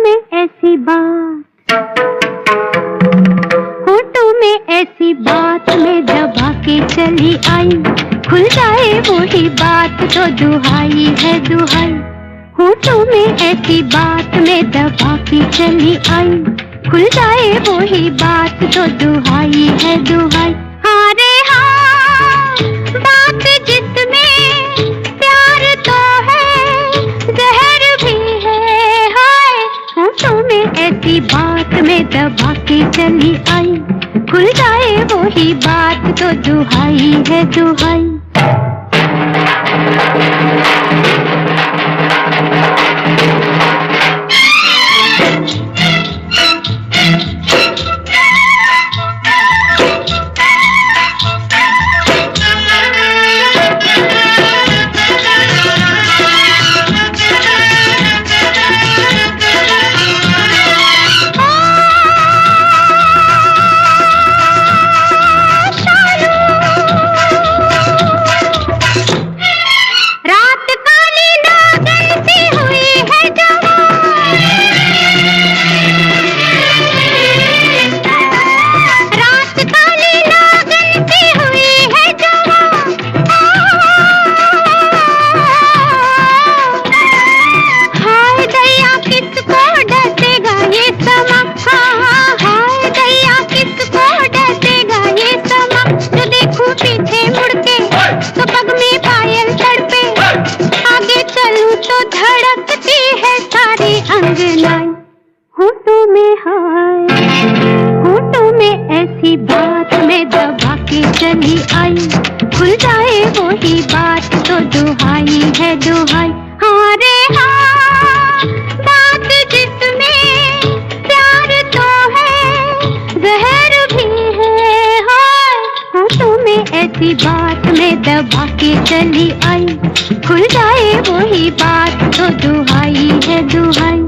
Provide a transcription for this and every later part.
में ऐसी बात, होठों में ऐसी बात में दबा के चली आई, खुल जाए वही बात तो दुहाई है दुहाई। होठों में ऐसी बात में दबा के चली आई, खुल जाए वही बात तो दुहाई है दुहाई। हाँ रे हाँ, बात जिसमें प्यार तो है, जहर भी है हाय। होठों में ऐसी बात में दबा के चली आई, खुल जाए वही बात तो दुहाई है दुहाई। होठों में हाय, होठों में ऐसी बात में दबा के चली आई, खुल जाए वही बात तो दुहाई है दुहाई। हाँ रे हाँ, बात जिसमें प्यार तो है, जहर भी है हाय। होठों में ऐसी बात में दबा के चली आई, खुल जाए वही बात तो दुहाई है दुहाई।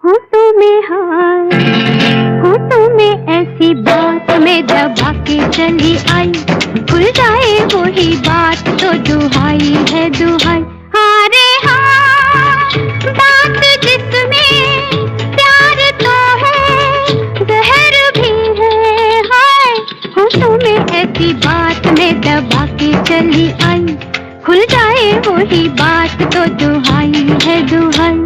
होठों में हाय, होठों में ऐसी बात में दबा के चली आई, खुल जाए वही बात तो दुहाई है दुहाई। हाँ रे हाँ, बात जिसमें प्यार तो है, जहर भी है हाय। होठों में ऐसी बात में दबा के चली आई, खुल जाए वही बात तो दुहाई है दुहाई।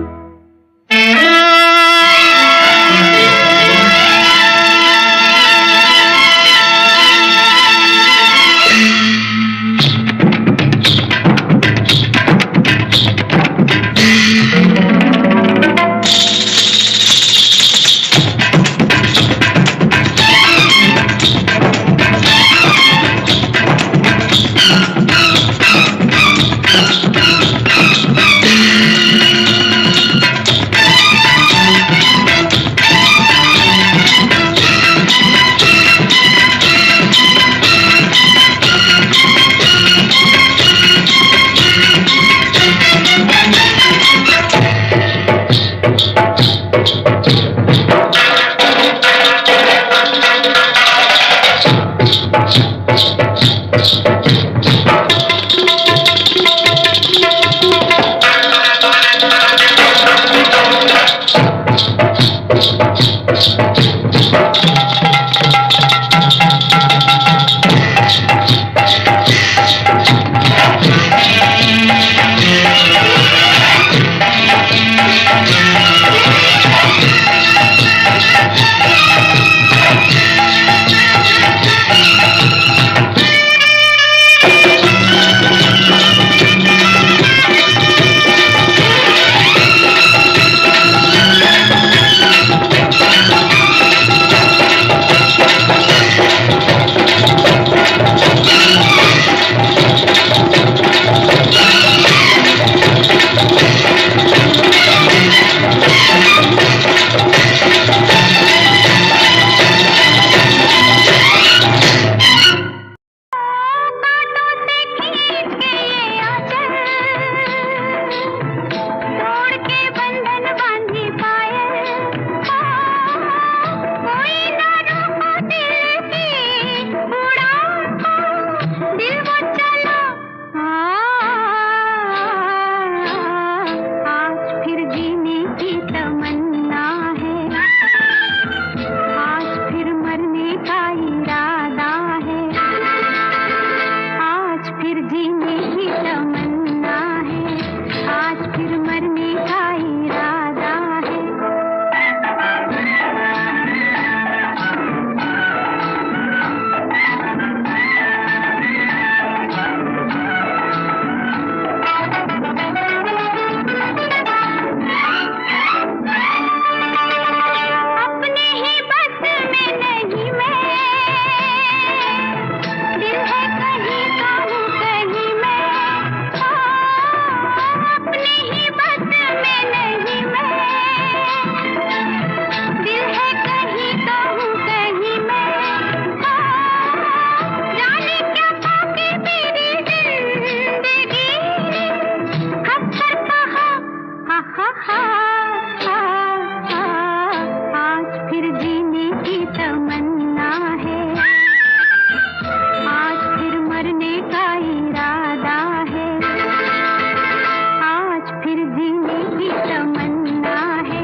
की तमन्ना है,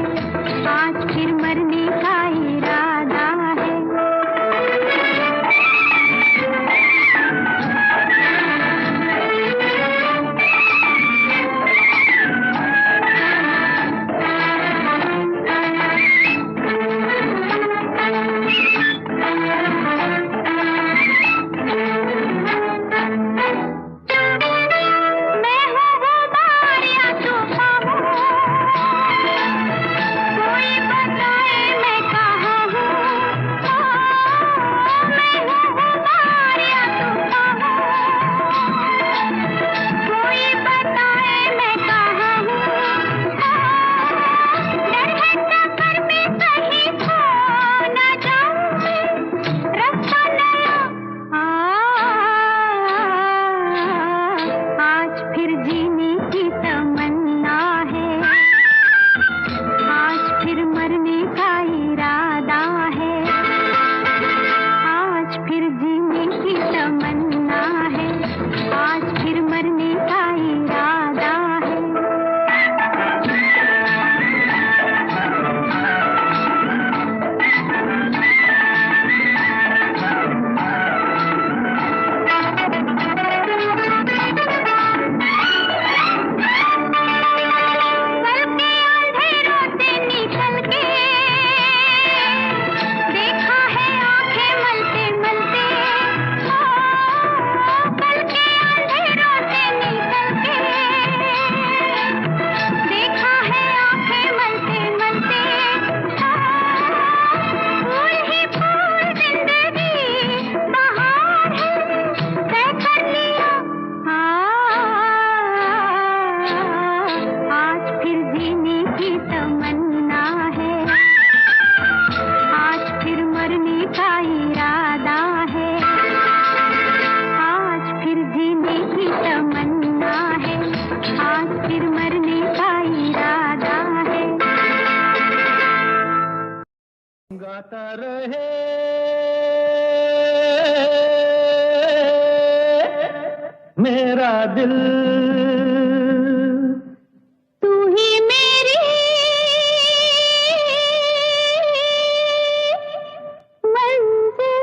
आज फिर मरने का इरादा है। गाता रहे मेरा दिल, तू ही मेरी मंजिल।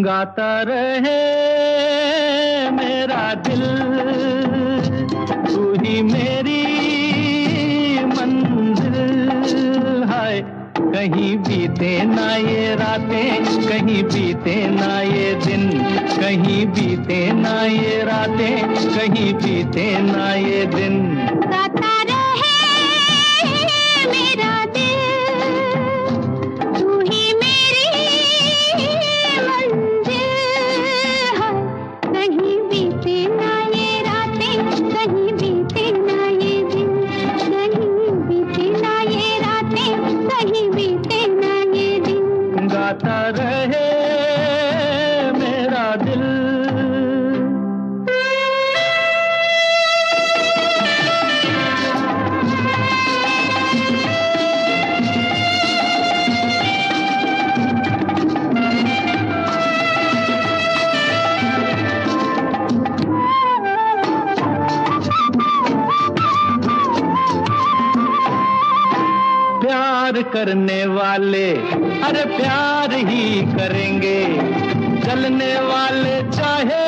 गाता रहे मेरा दिल, तू ही मेरी कहीं बीते ना ये रातें, कहीं बीते ना ये दिन, कहीं बीते ना ये रातें, कहीं बीते ना ये दिन। गाता रहे मेरा दिल, तू ही मेरी मंजिल है। कहीं बीते ना ये रातें, कहीं बीते ना ये दिन, कहीं बीते ना ये रातें, कहीं बीते ना ये दिन। गाता रहे मेरा दिल। प्यार करने वाले अरे प्यार ही करेंगे, जलने वाले चाहे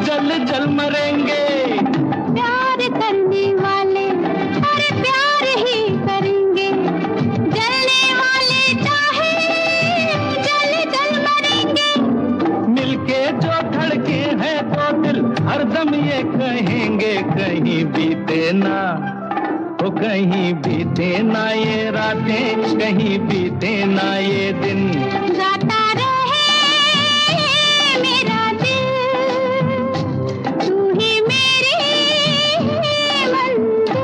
जल जल मरेंगे। प्यार करने वाले अरे प्यार ही करेंगे, जलने वाले चाहे जल जल मरेंगे। मिलके जो धड़के हैं तो दिल हरदम ये कहेंगे, कहीं बीते ना वो, कहीं बीते ना ये रातें, कहीं बीते ना ये दिन। गाता रहे मेरा दिल, तू ही मेरी मंजिल।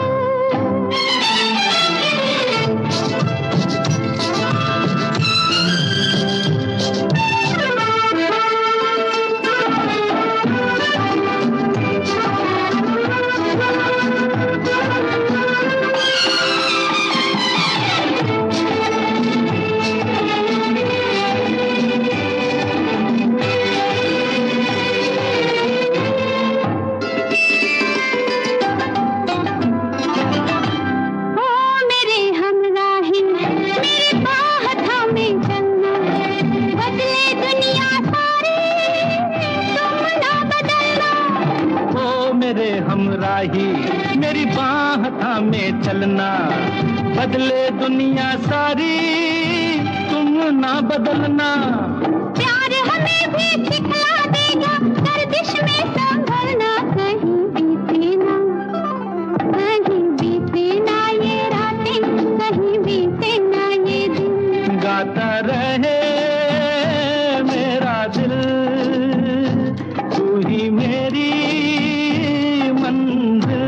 मेरी बाह थामे चलना, बदले दुनिया सारी तुम ना बदलना। प्यार हमें भी सिखला देगा, गर्दिश में संभलना, कहीं बीते ना, कहीं बीते ना ये रातें, कहीं बीते ना ये दिन। गाता रहे मेरा दिल, तू ही मेरी मंजिल।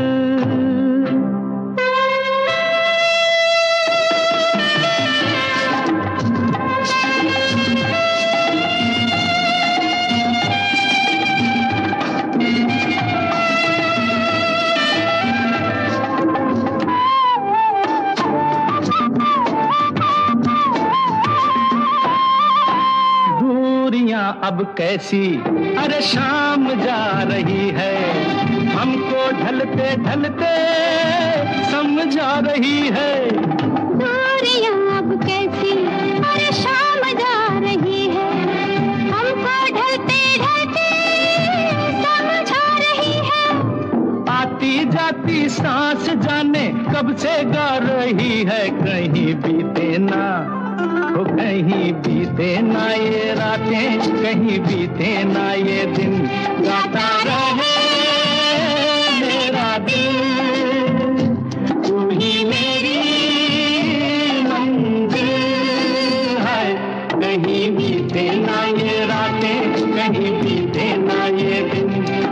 अब कैसी अरे शाम जा रही है, हमको ढलते ढलते समझा रही है। दूरियां अब कैसी अरे शाम जा रही है, हमको ढलते ढलते समझा रही है। आती जाती सांस जाने कब से गा रही है, कहीं बीते ना, तो कहीं बीते ना ये रातें, कहीं बीते ना ये दिन। गाता रहे मेरा दिल, तू ही मेरी मंजिल है। कहीं बीते ना ये रातें, कहीं बीते ना ये दिन,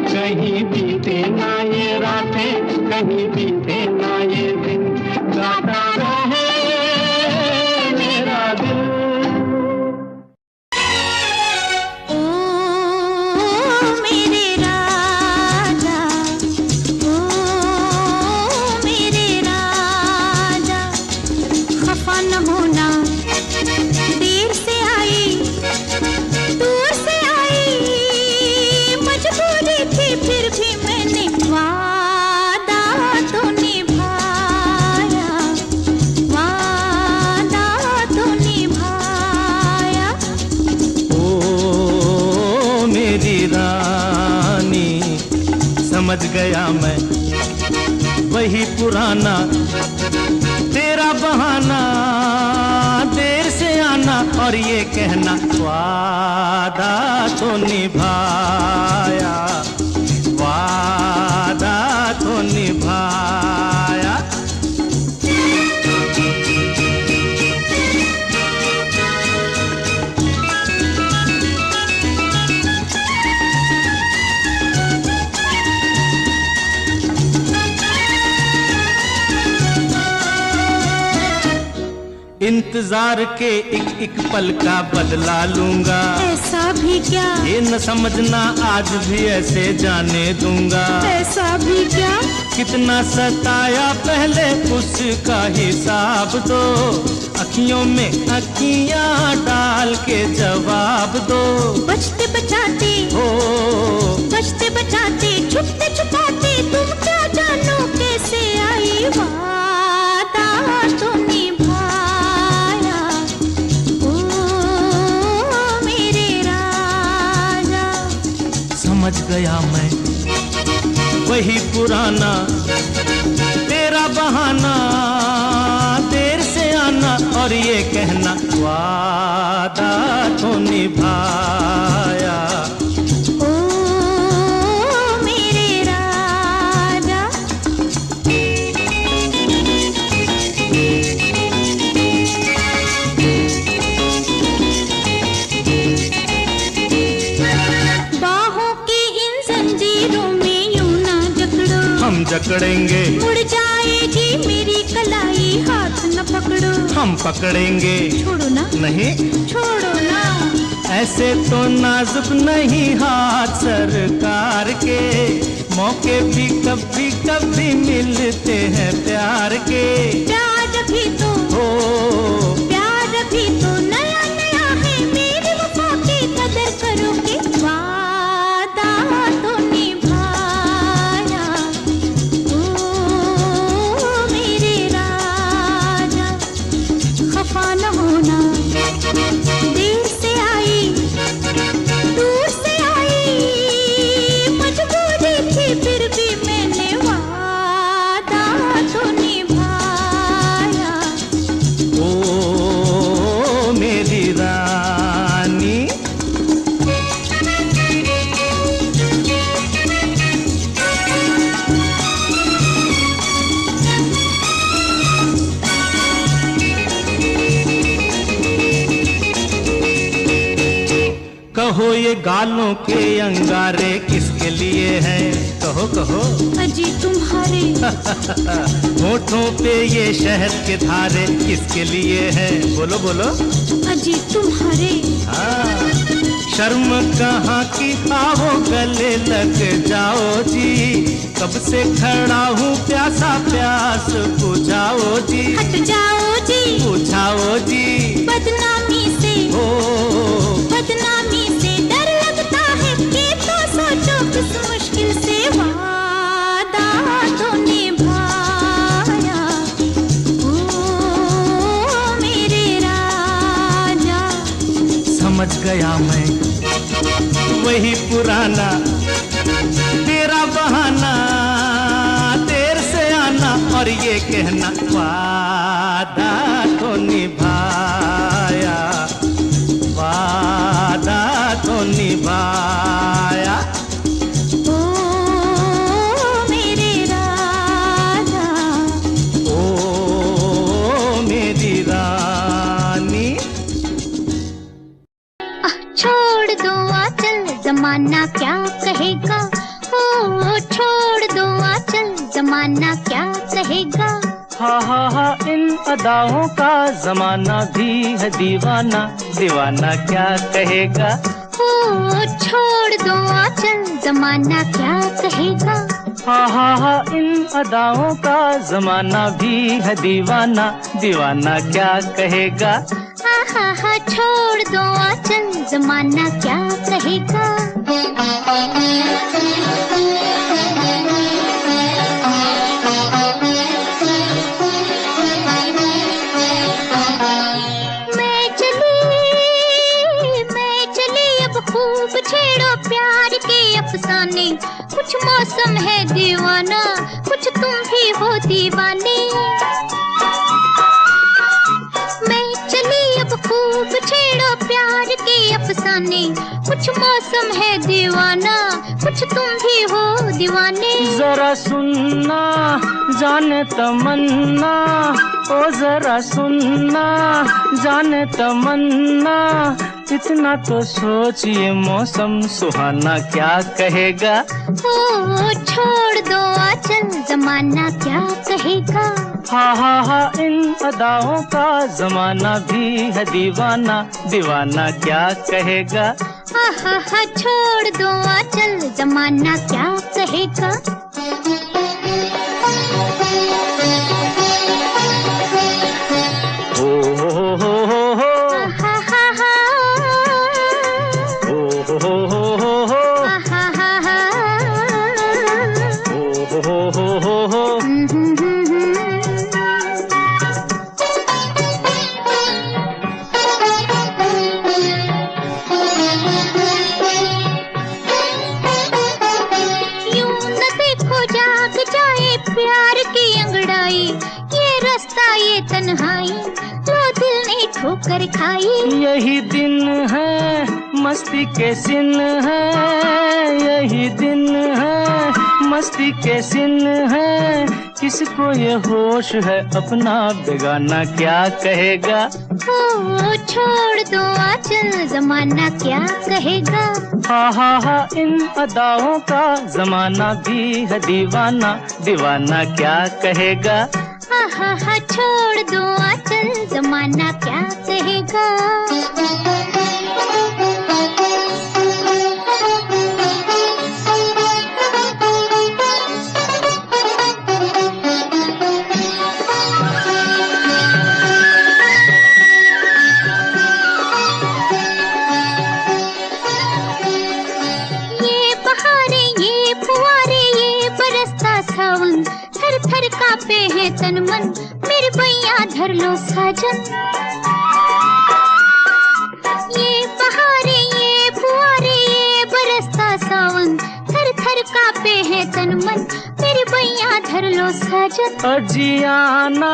कहीं बीते ना ये रातें, कहीं बीते ना ये दिन। गाता रहे समझ गया मैं वही पुराना तेरा बहाना, देर से आना और ये कहना वादा तो निभाया, वादा तो निभाया। इंतजार के एक पल का बदला लूंगा, ऐसा भी क्या, ये न समझना आज भी ऐसे जाने दूंगा। ऐसा भी क्या, कितना सताया पहले उसका हिसाब दो, अखियों में अखियां डाल के जवाब दो। बचते बचाते हो, बचते बचाते, छुपते छुपाते, तुम क्या जानो कैसे आई वादा तो निभाया। ओ मेरे राजा, समझ गया मैं वही पुराना तेरा बहाना, देर से आना और ये कहना वादा तो निभाया। जकड़ेंगे, उड़ जाएगी मेरी कलाई, हाथ न पकड़ो, हम पकड़ेंगे। छोड़ो ना, नहीं छोड़ो ना, ऐसे तो नाजुक नहीं हाथ सरकार के, मौके भी कभी कभी मिलते हैं प्यार के। प्यार भी तो हो, प्यार भी तो नया नया है, मेरी वफा की कदर करोगे, वादा तो निभाया। ओ मेरे राजा, खफा न होना, देर से आई, दूर से आई, मजबूरी थी फिर भी मैंने ये गालों के अंगारे किसके लिए हैं? कहो कहो। अजी तुम्हारे। होठों पे ये शहद के धारे किसके लिए हैं? बोलो बोलो। अजी तुम्हारे। हाँ, शर्म कहाँ की, आओ गले लग जाओ जी। कब से खड़ा हूँ प्यासा, प्यास बुझाओ जी। हट जाओ जी, बुझाओ जी। बदनामी से, ओ बदनामी से डर लगता है। ये तो सोचो किस मुश्किल से वादा तो निभाया। ओ मेरे राजा। समझ गया मैं वही पुराना तेरा बहाना, देर से आना और ये कहना वादा तो निभाया, वादा तो निभाया। ओ मेरे राजा, ओ मेरी रानी। छोड़ दो आंचल, जमाना क्या कहेगा। ओ छोड़ दो आंचल, जमाना क्या कहेगा। हा इन अदाओं का जमाना भी है दीवाना, दीवाना क्या कहेगा। ओ छोड़ दो आंचल, जमाना क्या कहेगा। हा इन अदाओं का जमाना भी है दीवाना, दीवाना क्या कहेगा। हा छोड़ दो आंचल, जमाना क्या कहेगा। मैं चली अब खूब छेड़ो प्यार के अफसाने। कुछ मौसम है दीवाना, कुछ तुम भी हो दीवाने। खूब छेड़ो प्यार के अफसाने। कुछ मौसम है दीवाना, कुछ तुम भी हो दीवाने। जरा सुनना जाने तमन्ना, ओ जरा सुनना जाने तमन्ना। इतना तो सोचिए मौसम सुहाना क्या कहेगा। ओ छोड़ दो आंचल, जमाना क्या कहेगा। हा इन अदाओं का जमाना भी है दीवाना, दीवाना क्या कहेगा। हा छोड़ दो आंचल, जमाना क्या कहेगा। ठोकर खाई। यही दिन है मस्ती के सिन है, यही दिन है मस्ती के सिन है। किसको ये होश है अपना बेगाना क्या कहेगा। ओ छोड़ दो आंचल, जमाना क्या कहेगा। हा इन अदाओं का जमाना भी है दीवाना, दीवाना क्या कहेगा। हा छोड़ दो आंचल, जमाना क्या कहेगा। ये बहारे, ये फुआरे, ये बरसता सावन। थर थर कांपे है तन मन, मेरे भैया धर लो साजन। ये बहारे, ये फुआरे, ये बरसता सावन। थर थर कांपे है तन मन, मेरे भैया धर लो साजन। अजियाना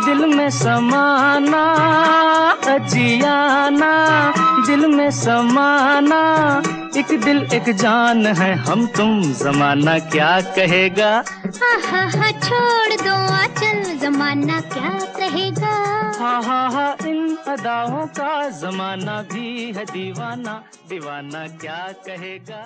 दिल में समाना, अजियाना दिल में समाना। एक दिल एक जान है हम तुम, जमाना क्या कहेगा। हा छोड़ दो आंचल, जमाना क्या कहेगा। हा इन अदाओं का जमाना भी है दीवाना, दीवाना क्या कहेगा।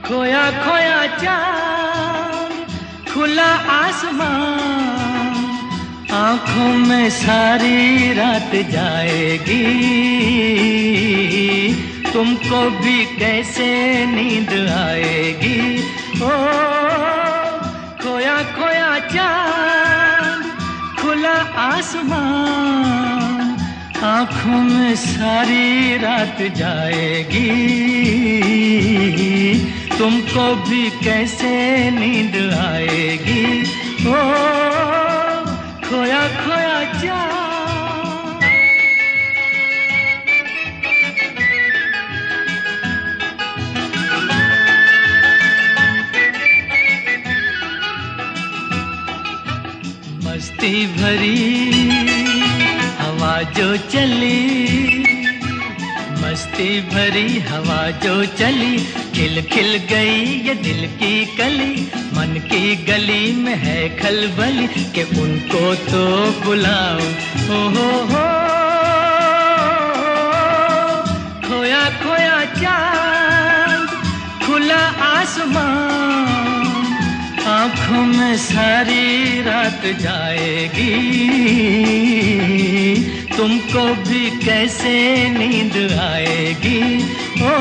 खोया खोया चांद, खुला आसमान, आंखों में सारी रात जाएगी, तुमको भी कैसे नींद आएगी। ओ खोया खोया चांद, खुला आसमान, आंखों में सारी रात जाएगी, तुमको भी कैसे नींद आएगी। ओ खोया खोया चांद। मस्ती भरी हवा जो चली, मस्ती भरी हवा जो चली, खिल खिल गई ये दिल की कली, मन की गली में है खलबली कि उनको तो बुलाओ। हो खोया खोया चांद, खुला आसमान, आँखों में सारी रात जाएगी, तुमको भी कैसे नींद आएगी। ओ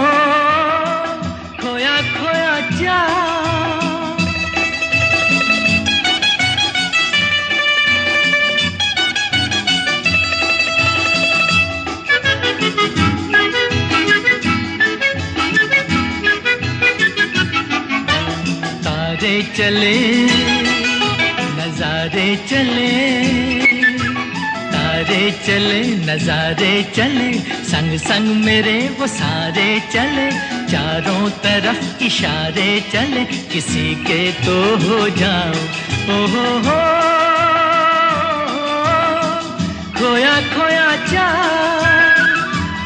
खोया खोया चांद। तारे चले नजारे चले, तारे चले नजारे चले, संग संग मेरे वो सारे चले, चारों तरफ इशारे चले, किसी के तो हो जाओ। हो खोया खोया चांद,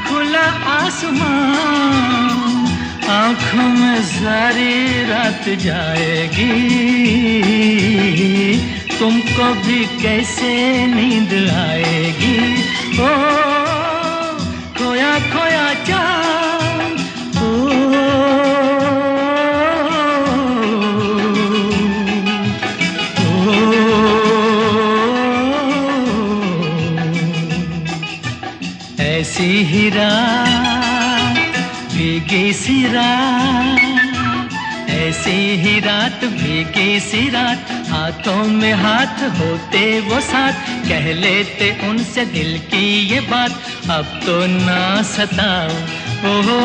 खुला आसमान, आँखों में सारी रात जाएगी, तुमको भी कैसे नींद आएगी। ओ खोया खोया चांद। ऐसी ही रात भीगी सी रात, ऐसी ही रात भीगी सी रात, हाथों में हाथ होते वो साथ, कह लेते उनसे दिल की ये बात, अब तो ना सताओ। हो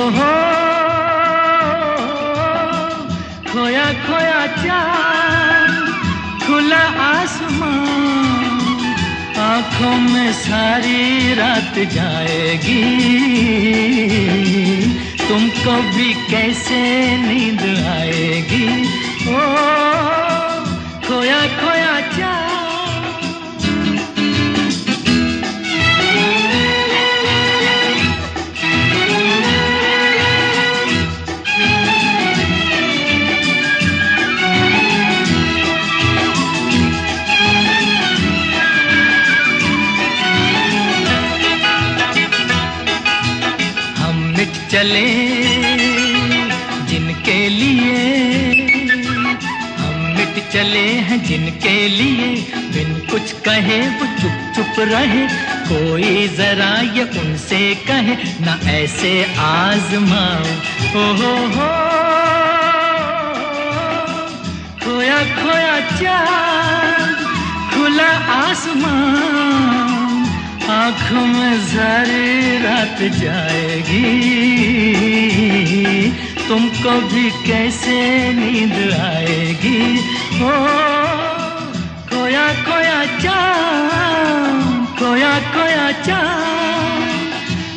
खोया खोया चांद, खुला आसमान, आँखों में सारी रात जाएगी, तुमको भी कैसे नींद आएगी। ओ खोया खोया चांद। चले जिनके लिए, हम मिट चले हैं जिनके लिए, बिन कुछ कहे वो चुप चुप रहे, कोई जरा ये उनसे कहे ना ऐसे आजमाओ। हो खोया खोया चांद, खुला आसमान, आँखों में सारी रात जाएगी, तुमको भी कैसे नींद आएगी। ओ खोया खोया चांद, खोया खोया चांद,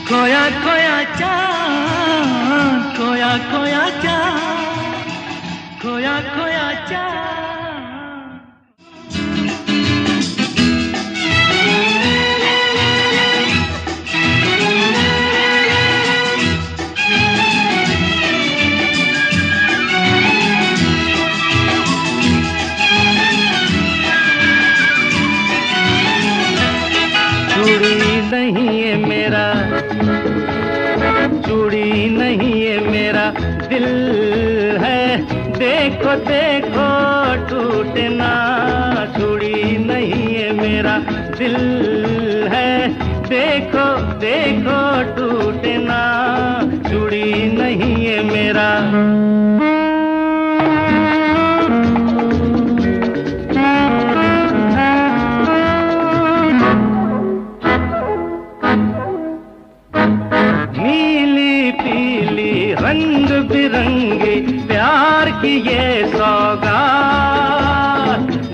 खोया खोया चांद, खोया खोया चांद। खोया खोया चा। चूड़ी नहीं है मेरा, चूड़ी नहीं है मेरा दिल है, देखो देखो टूटना। चूड़ी नहीं है मेरा दिल है, देखो देखो टूटना। चूड़ी नहीं है मेरा। नीली पीली रंग बिरंगी प्यार की ये सौगात,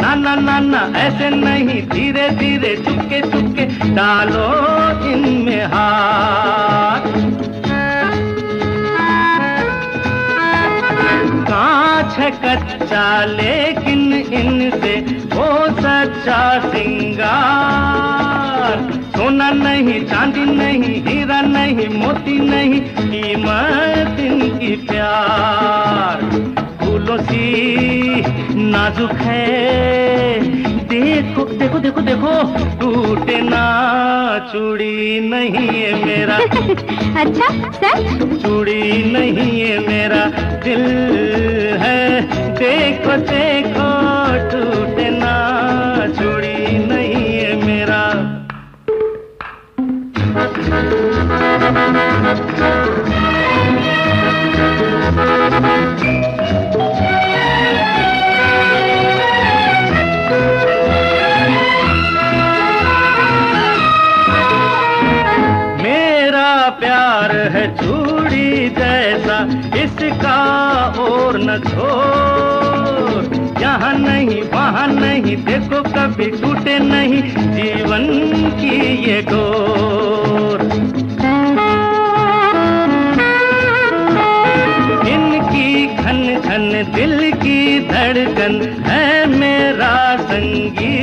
ना ना ना ना ऐसे नहीं, धीरे धीरे चुपके चुपके डालो इनमें हाथ। कांच है कच्चा लेकिन इनसे वो सच्चा सिंगार। सोना नहीं, चांदी नहीं, हीरा नहीं, मोती नहीं, कीमत इनकी प्यार। फूलों सी नाजुक है, देखो देखो देखो देखो टूटे ना। चूड़ी नहीं है मेरा अच्छा सच? चूड़ी नहीं है मेरा दिल है, देखो देखो टूटे ना। चूड़ी नहीं है मेरा। मेरा प्यार है चूड़ी जैसा, इसका और न छोड़। यहाँ नहीं वहाँ नहीं, देखो कभी टूटे नहीं जीवन की ये डोर। इनकी खन खन दिल की धड़कन है मेरा संगीत।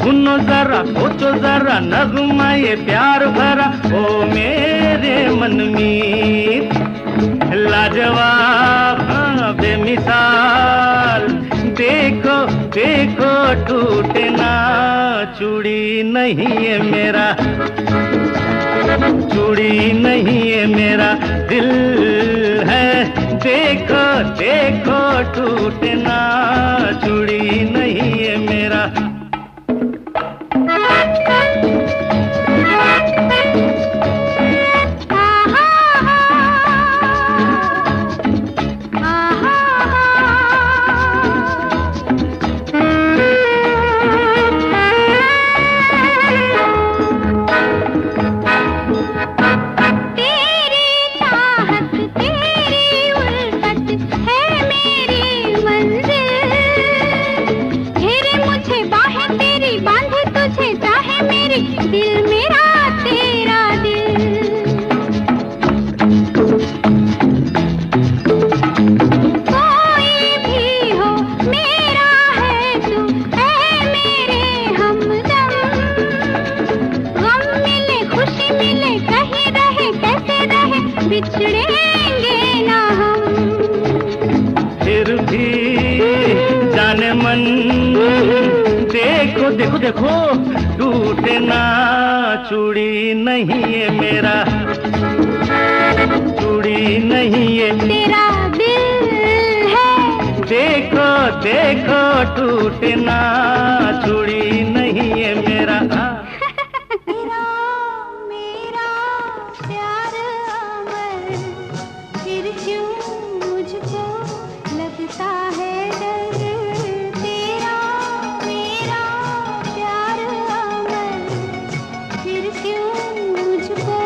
सुनो जरा सोचो जरा नगमा ये प्यार भरा ओ मेरे मनमीत। लाजवाब हाँ बेमिसाल, देखो देखो टूटे ना। चूड़ी नहीं है मेरा, चूड़ी नहीं है मेरा दिल है, देखो देखो टूटे ना। चूड़ी नहीं है मेरा। दिल मेरा तेरा दिल, कोई भी हो मेरा है तू, ऐ मेरे हमदम। गम मिले खुशी मिले कहीं रहे कैसे रहे, बिछड़ेंगे ना हम। फिर भी जाने मन, देखो देखो देखो टूटे ना। चूड़ी नहीं है मेरा, चूड़ी नहीं है तेरा दिल है, देखो देखो टूटे ना। चूड़ी नहीं है मेरा। तेरा मेरा प्यार अमर, फिर क्यों मुझको लगता है डर। तेरा मेरा प्यार अमर, फिर क्यों मुझको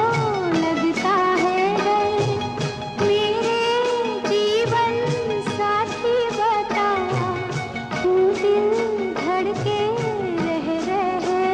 लगता है डर। मेरे जीवन साथी बता, तू दिल धड़के रह रहे।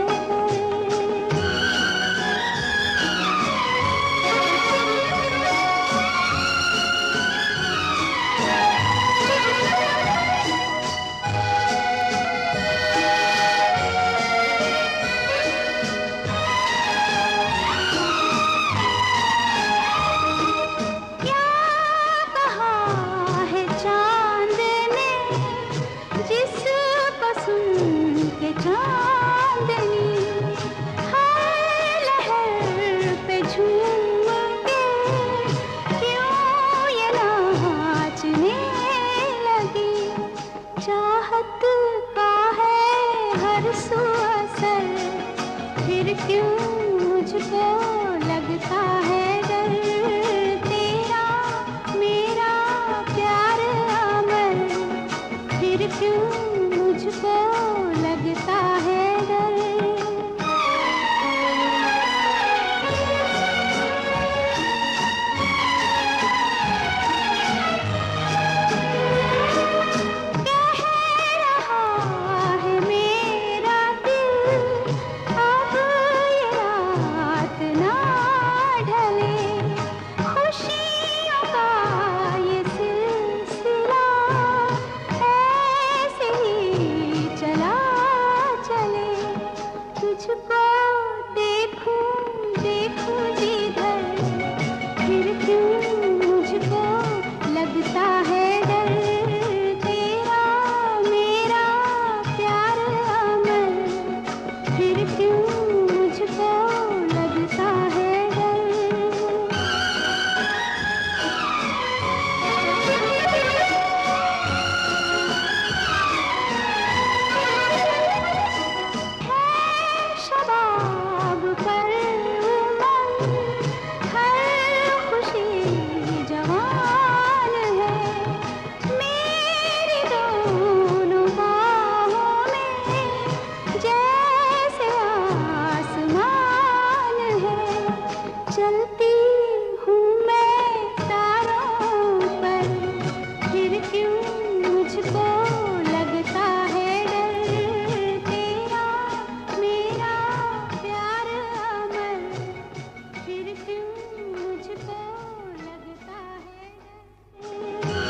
चलती हूँ मैं तारों पर, फिर क्यों मुझको लगता है डर। तेरा मेरा प्यार अमर, फिर क्यों मुझको लगता है डर।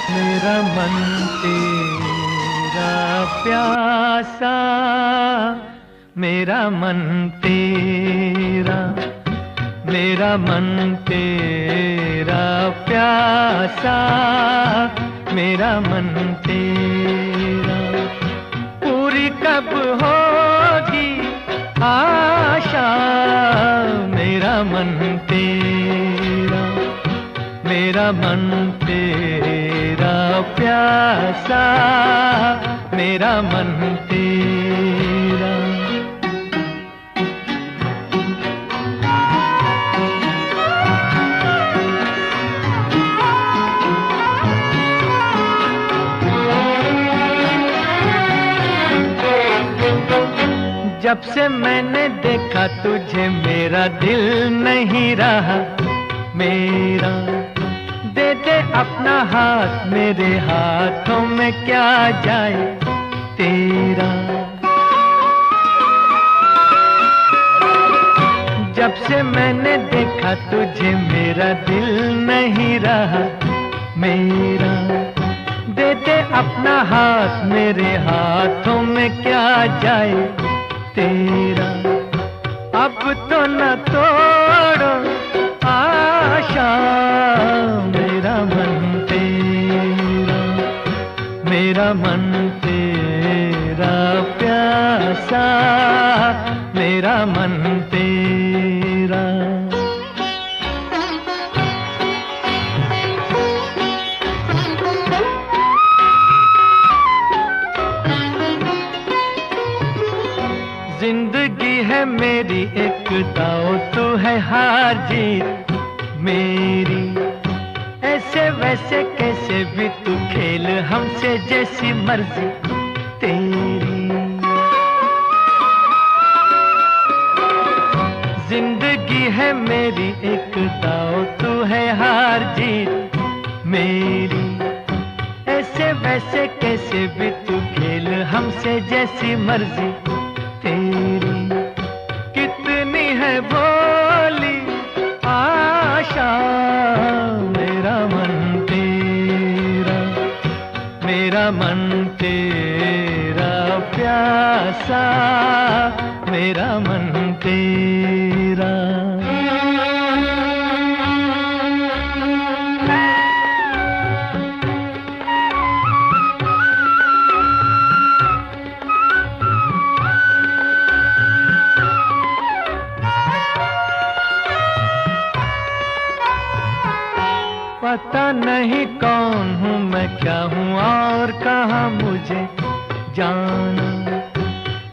मेरा मन तेरा प्यासा, मेरा मन तेरा, मेरा मन तेरा प्यासा, मेरा मन तेरा। पूरी कब होगी आशा, मेरा मन तेरा, मेरा मन तेरा प्यासा, मेरा मन तेरा। जब से मैंने देखा तुझे मेरा दिल नहीं रहा मेरा। दे दे अपना हाथ मेरे हाथों में क्या जाए तेरा। जब से मैंने देखा तुझे मेरा दिल नहीं रहा मेरा। दे दे अपना हाथ मेरे हाथों में क्या जाए तेरा। अब तो न तोड़ो आशा, मेरा मन तेरा, मेरा मन तेरा प्यासा, मेरा मन तेरा। जिंदगी है मेरी एक दाव, तू है हार जीत मेरी। ऐसे वैसे कैसे भी तू खेल हमसे जैसी मर्जी तेरी। जिंदगी है मेरी एक दाव, तू है हार जीत मेरी। ऐसे वैसे कैसे भी तू खेल हमसे जैसी मर्जी तेरी। कितनी है भोली आशा, मेरा मन तेरा, मेरा मन तेरा प्यासा, मेरा मन तेरा। पता नहीं कौन हूँ मैं, क्या हूँ और कहाँ मुझे जाना।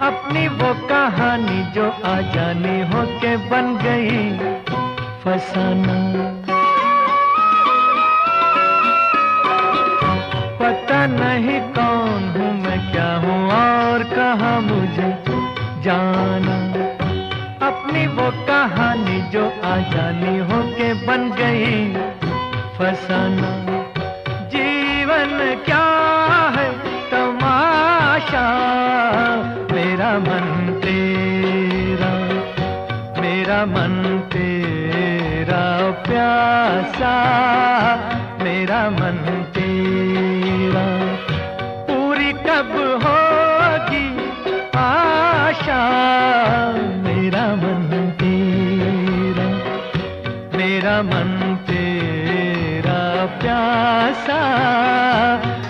अपनी वो कहानी जो आ जानी हो के बन गई फसाना। पता नहीं कौन हूँ मैं, क्या हूँ और कहाँ मुझे जाना। अपनी वो कहानी जो आ जानी हो के बन गई फसाना। जीवन क्या है तमाशा, मेरा मन तेरा, मेरा मन तेरा प्यासा, मेरा मन तेरा। पूरी कब होगी आशा, मेरा मन तेरा, मेरा मन प्यासा,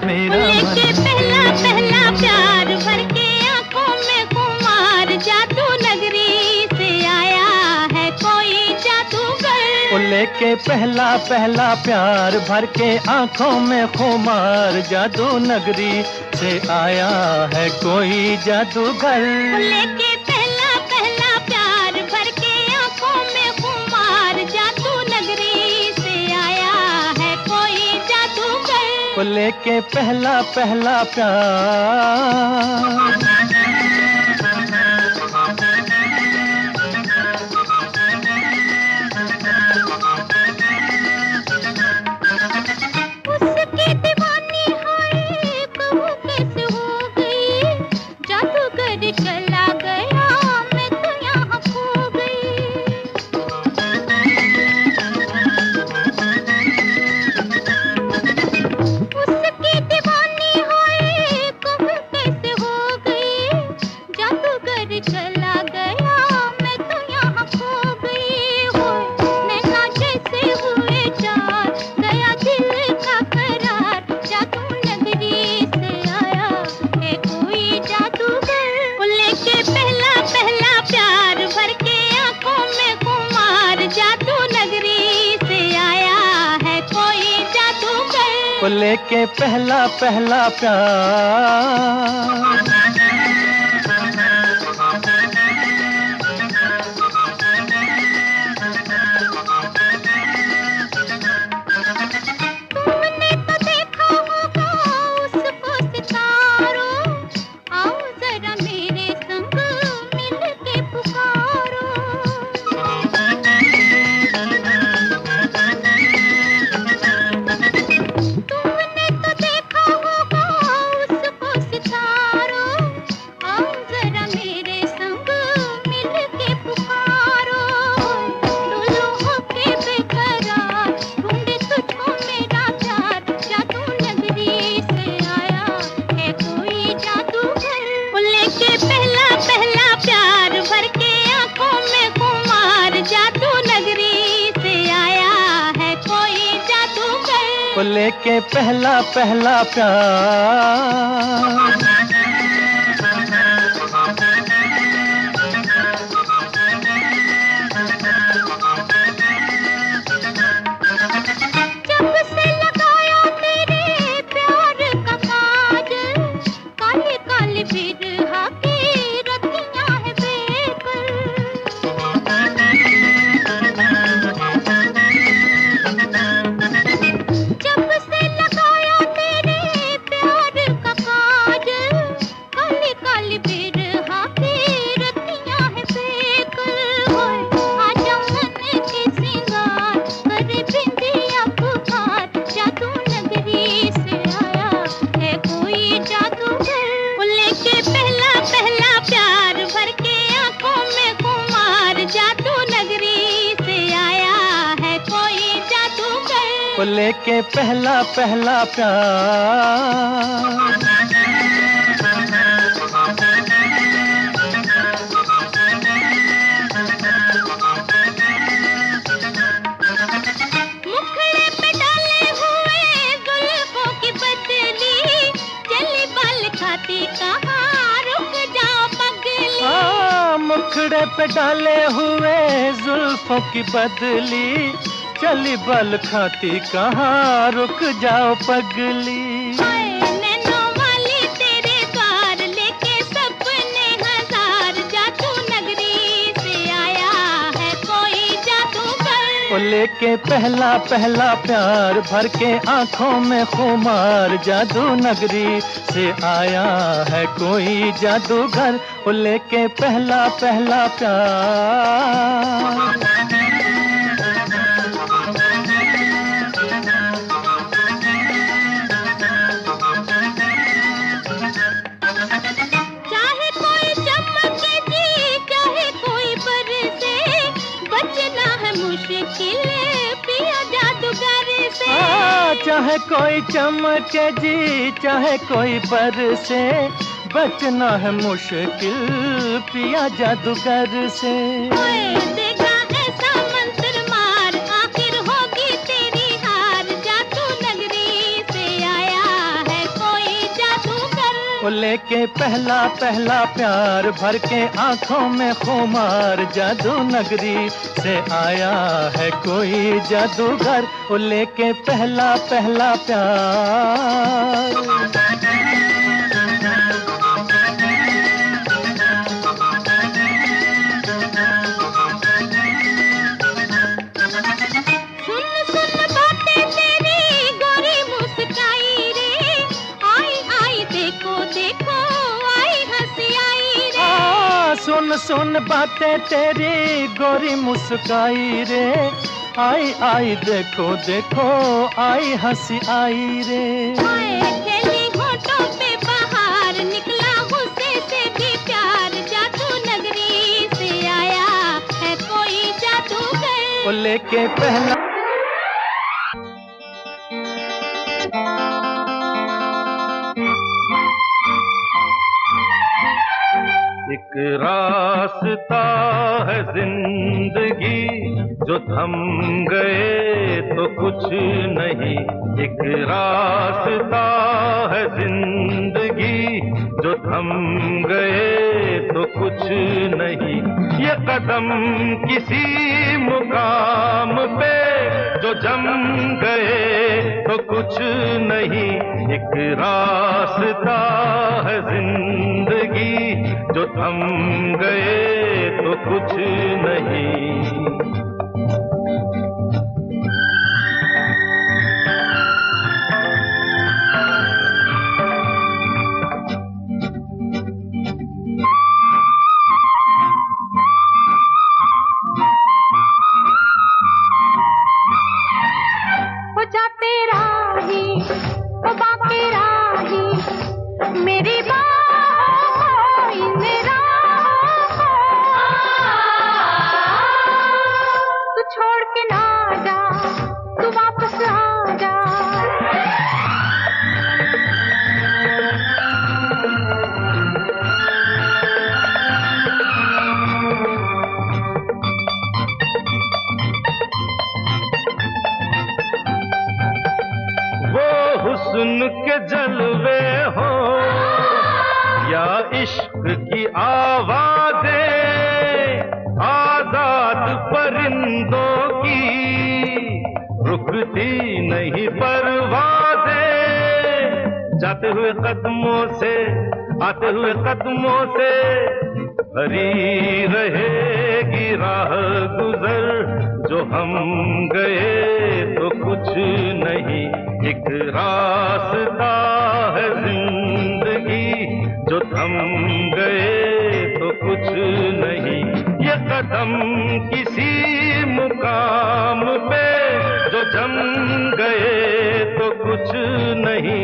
मेरा मन पहला पहला प्यार भर के आंखों में खुमार, जादू नगरी से आया है कोई जादूगर। लेके पहला पहला प्यार भर के आंखों में खुमार, जादू नगरी से आया है कोई जादूगर। लेके पहला पहला प्यार भर के आंखों में खुमार, वो लेके पहला पहला प्यार। उसके दीवानी हाय कहूँ कैसे हो गई, जादूगर चला गया मैं तो यहाँ खो गई। उसकी दीवानी हाय कहूँ कैसे हो गई, जादूगर चला गया मैं तो यहाँ खो गई। हो नैना जैसे हुए चार, गया दिल का करार, जादू नगरी से आया है कोई जादूगर। वो लेके पहला पहला प्यार, भर के आंखों में खुमार, जादू नगरी से आया है कोई जादूगर। वो लेके पहला पहला प्यार। तुमने तो देखा होगा उसको सितारों, आओ जरा मेरे संग मिल के पुकारो। तुमने तो देखा होगा उसको सितारों, आओ जरा मेरे संग मिल के पुकारो। डोलो होके बेकरार, ढूंढे तुझको मेरा प्यार, जादू नगरी से आया है कोई जादूगर। वो लेके पहला पहला प्यार, भर के आंखों में खुमार, जादू नगरी से आया है कोई जादूगर। वो लेके पहला पहला प्यार। जब से लगाया तेरे प्यार का काजल, काले काले बिरहा की रतियां है बेकल। जब से लगाया तेरे प्यार का काजल, काले काले बिरहा की रतियां है बेकल। होय आजा मन के सिंगार, करे बिंदिया पुकार, जादू नगरी से आया है कोई जादूगर। वो लेके पहला पहला प्यार, भर के आंखों में खुमार, जादू नगरी से आया है कोई जादूगर। वो लेके पहला पहला प्यार। मुखड़े पे डाले हुए जुल्फों की बदली, चली बाल खाती कहाँ रुक जाओ पगली। मुखड़े पे डाले हुए जुल्फों की बदली, चली बल खाती कहाँ रुक जाओ पगली। हाय नैनों वाली तेरे द्वार, लेके सपने हजार, जादू नगरी से आया है कोई जादूगर। वो लेके पहला पहला प्यार, भर के आंखों में खुमार, जादू नगरी से आया है कोई जादूगर। वो लेके पहला पहला प्यार। चाहे कोई चमके जी, चाहे कोई बरसे, बचना है मुश्किल पिया जादूगर से। चाहे कोई चमके जी, चाहे कोई बरसे, बचना है मुश्किल पिया जादूगर से। ओए देगा ऐसा मंत्र मार, आखिर होगी तेरी हार, जादू नगरी से आया है कोई जादूगर। वो लेके पहला पहला प्यार, भर के आंखों में खुमार, जादू नगरी से आया है कोई जादूगर। वो लेके पहला पहला प्यार। सुन सुन बातें तेरी गोरी मुस्काई सुन सुन बातें तेरी गोरी मुस्काई रे, आई आई देखो देखो आई हंसी आई रे। खेली होठों पे बाहर निकला गुस्से से भी प्यार, जादू नगरी से आया है कोई जादूगर। वो लेके पहला एक रास्ता है जिंदगी, जो थम गए तो कुछ नहीं। एक रास्ता है जिंदगी, जो थम गए तो कुछ नहीं। ये कदम किसी मुकाम पे जो जम गए तो कुछ नहीं। एक रास्ता है जिंदगी, जो थम गए तो कुछ नहीं। हो जाते राही, हो बाकी राही, मेरी बाहों इन राहों, तू छोड़ के ना जा, तू वापस आ जा। हुस्न के जलवे हो या इश्क की आवाज़ें, आजाद परिंदों की रुकती नहीं परवाज़ें। जाते हुए कदमों से आते हुए कदमों से भरी रहेगी राह गुजर, जो हम गए तो कुछ नहीं। एक रास्ता है जिंदगी, जो थम गए तो कुछ नहीं। ये कदम किसी मुकाम पे जो जम गए तो कुछ नहीं।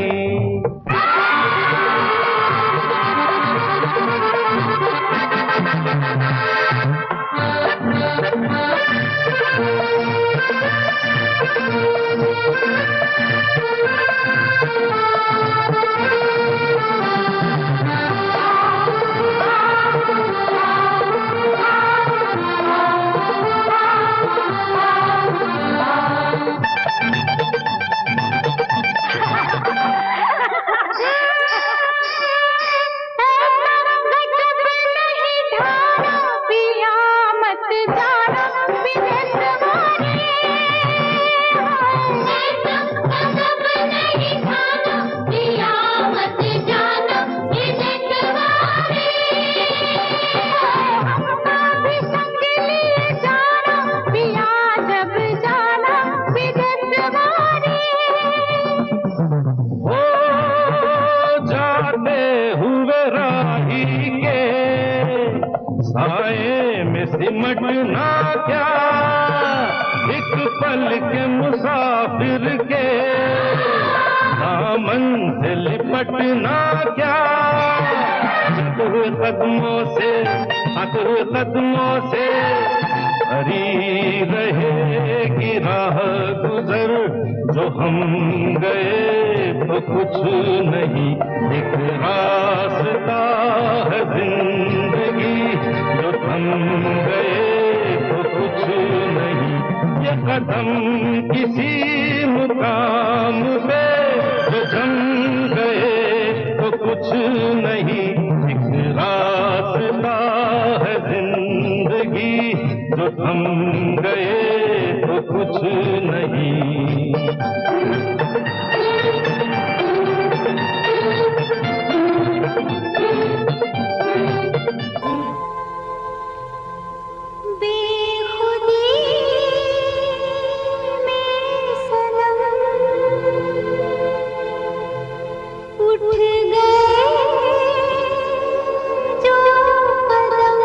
साए में सिमटना क्या, एक पल के मुसाफिर के दामन से लिपटना क्या। आते हुए कदमों से भरी रहेगी राह गुजर, जो हम गए तो कुछ नहीं। एक रास्ता है जिंदगी, जो थम गए तो कुछ नहीं। ये कदम किसी मुकाम पे जो जम गए तो कुछ नहीं। एक रास्ता है जिंदगी, जो थम गए तो कुछ नहीं। उठ गए जो कदम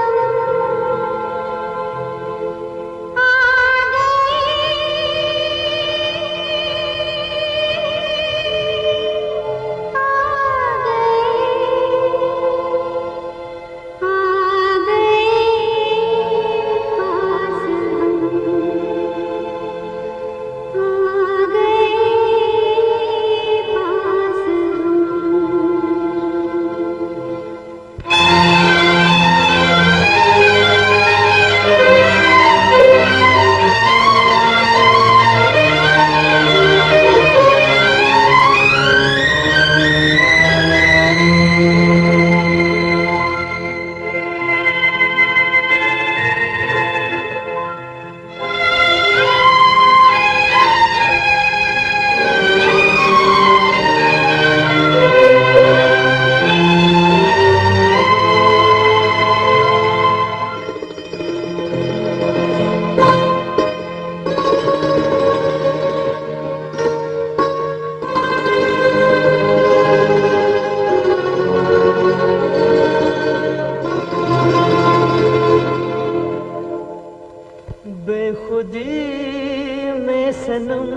में सनम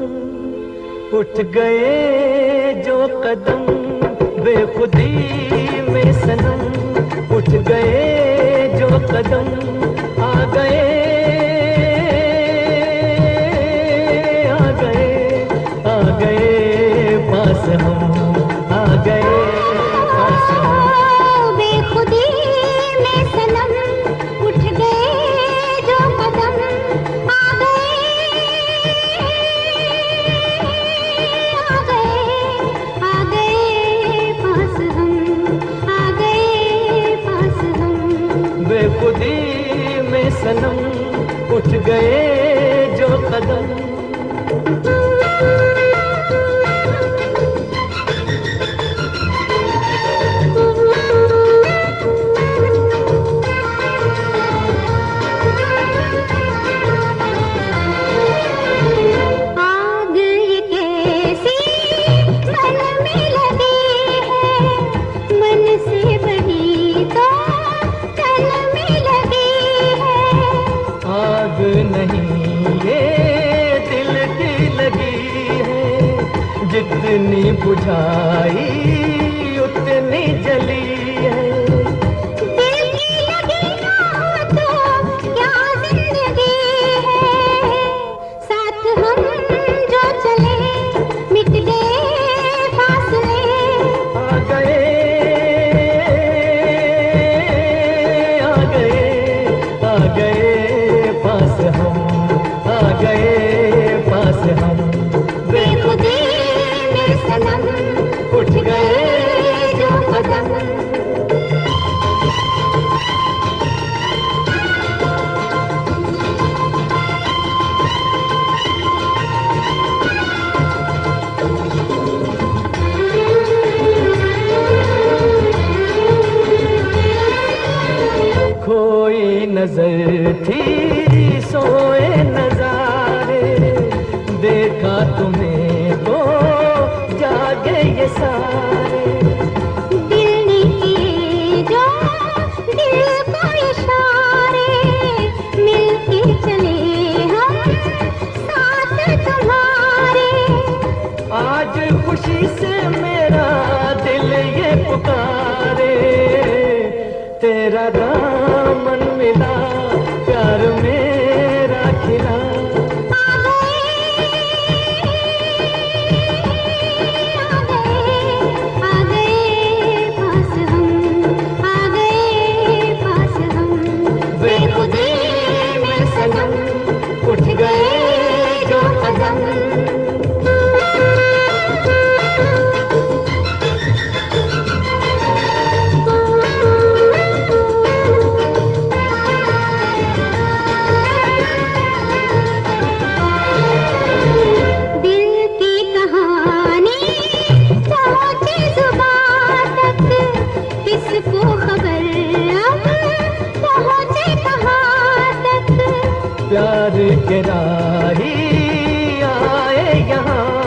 उठ गए जो कदम, बेखुदी में सनम उठ गए जो कदम, आ गए आ गए आ गए पास हम, आ गए पास हम। बेखुदी में सनम उठ गए जो कदम, आ गए आ गए पास हम, आ गए पास हम। बेखुदी में सनम उठ गए जो कदम। जितनी बुझाई उतनी जली है। दिल की लगी ना हो तो क्या जिंदगी है, साथ हम जो चले मिट गए फासले, आ गए आ गए आ गए पास हम, आ गए पास हम। बेखुदी सनम उठ गए जो कदम। खोई नजर थी सोए नजारे, देखा तुम्हें तो जागे ये सारे। दिल ने किए जो दिल को इशारे, मिलके चले हम साथ तुम्हारे। आज खुशी से मेरा दिल ये पुकारे, तेरा दामन मिला प्यार मेरा खिला। बेखुदी में सनम उठ गए जो कदम। दिल की कहानी पहुंचे जुबान तक, किसको खबर अब पहुंचे कहाँ तक। प्यार के राही